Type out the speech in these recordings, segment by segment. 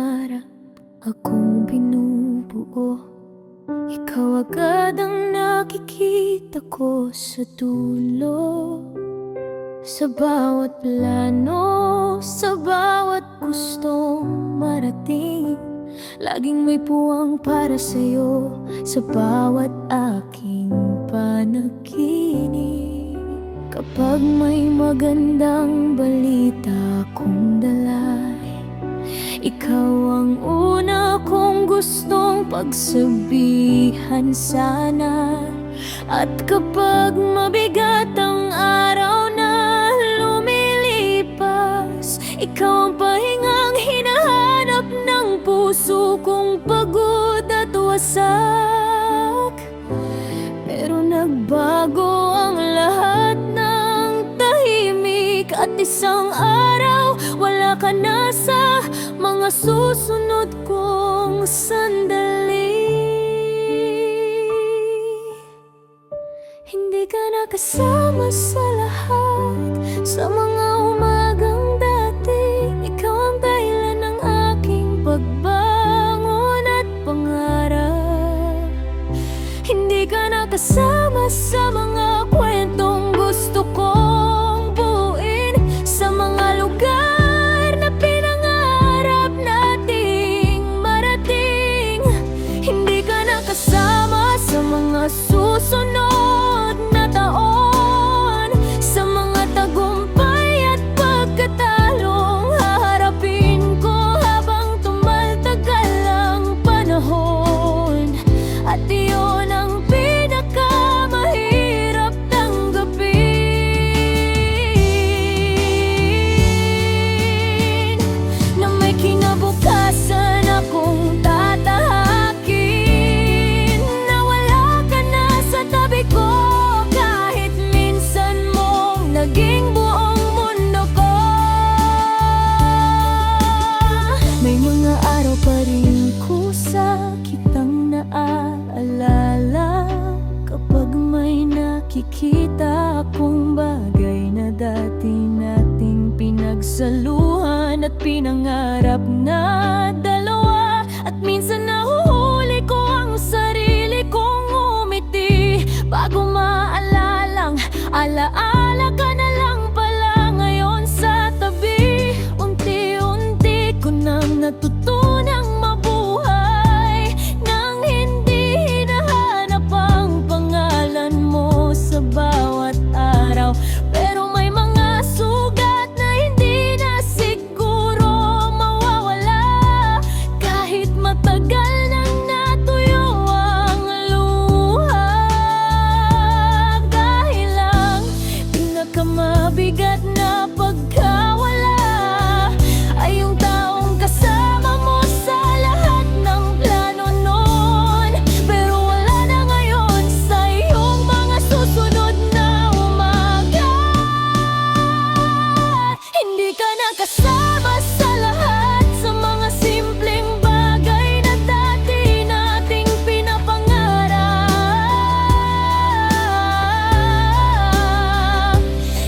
pangarap akong binubuo. Ikaw agad ang nakikita ko sa dulo. Sa bawat plano, sa bawat gustong marating, laging may puwang para sa'yo sa bawat aking panaginip. Kapag may magandang balita akong dala, ikaw ang una kong gustong pagsabihan sana. At kapag mabigat ang araw na lumilipas, ikaw ang pahingang hinahanap ng puso kong pagod at wasak. Pero nagbago ang lahat ng tahimik, at isang araw wala ka na sa mga susunod kong sandali. Hindi ka nakasama sa lahat, sa mga umagang dati. Ikaw ang dahilan ng aking pagbangon at pangarap. Hindi ka nakasama sa mga kwentong gusto kong buuin, sa mga lugar na pinangarap nating marating. Hindi ka nakasama sa mga susunod na taon, sa mga tagumpay at pagkatalong haharapin ko habang tumatagal ang panahon. At iyon ang pinakamahirap tanggapin, na may kinabukasan akong tatahakin, na wala ka na sa tabi ko, kahit minsan mong naging buong mundo ko. May mga araw pa rin kusa kitang naaalala, kapag may nakikita akong bagay na dati nating pinagsaluhan at pinangarap na dalawa. At minsan nahuhuli ko ang sarili kong umiti, bago maalalang alaala ka na lang pala ngayon sa tabi. Unti-unti ko nang natutunang mabuhay, nang hindi hinahanap ang pangalan mo sa bawat araw. Pero may mga sugat na hindi na siguro mawawala, kahit matagal nang natuyo ang luha. Dahil ang pinakamabigat na pagkawala ay yung taong kasama mo sa lahat ng plano noon. Pero wala na ngayon sa iyong mga susunod na umaga. Hindi ka nakasama sa lahat, sa mga simpleng bagay na dati nating pinapangarap.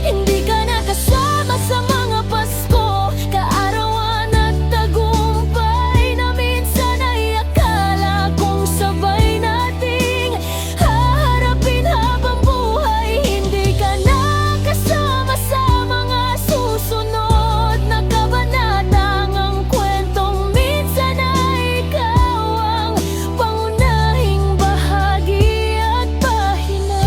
Hindi ka nakasama sa mga Pasko, kaarawan at tagumpay, na minsan ay akala kong sabay nating haharapin habang buhay. Hindi ka nakasama sa mga susunod na kabanatang ang kwentong minsan ay ikaw ang pangunahing bahagi at pahina.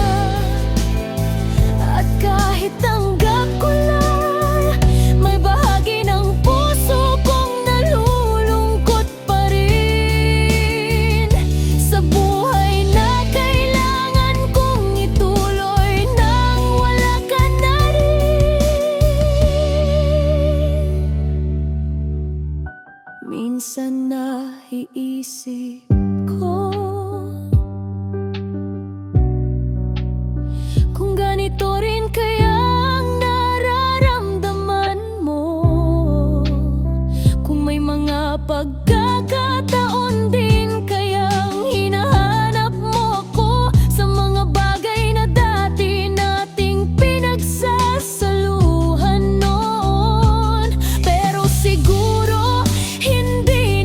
At kahit tanggap ko lang, may bahagi ng puso kong nalulungkot pa rin, sa buhay na kailangan kong ituloy nang wala ka na rin. Minsan naiisip ko, kung ganito rin kaya ang nararamdaman mo, kung may mga pagkakataon din kayang hinahanap mo ako sa mga bagay na dati nating pinagsasaluhan noon. Pero siguro hindi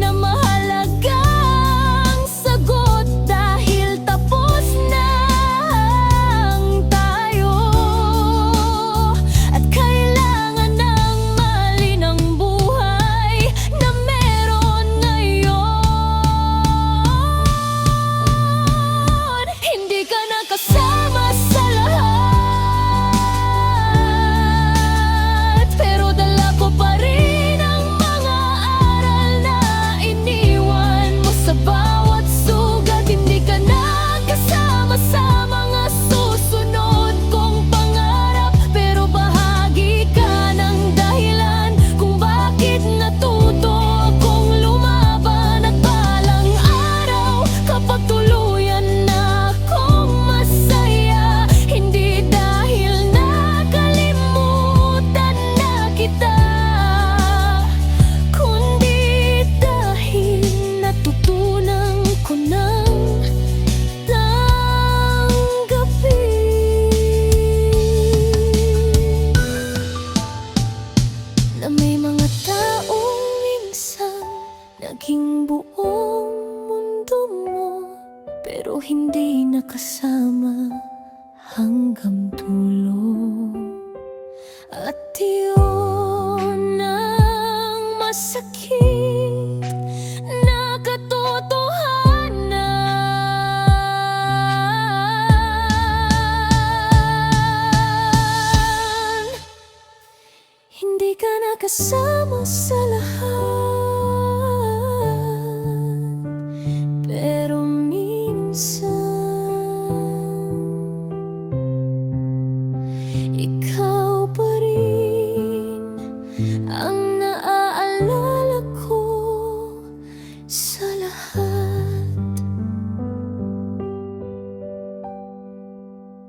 Naging buong mundo mo, pero hindi nakasama hanggang dulo. At yun ang masakit na katotohanan. Hindi ka nakasama sa lahat, pero minsan ikaw pa rin ang naaalala ko sa lahat.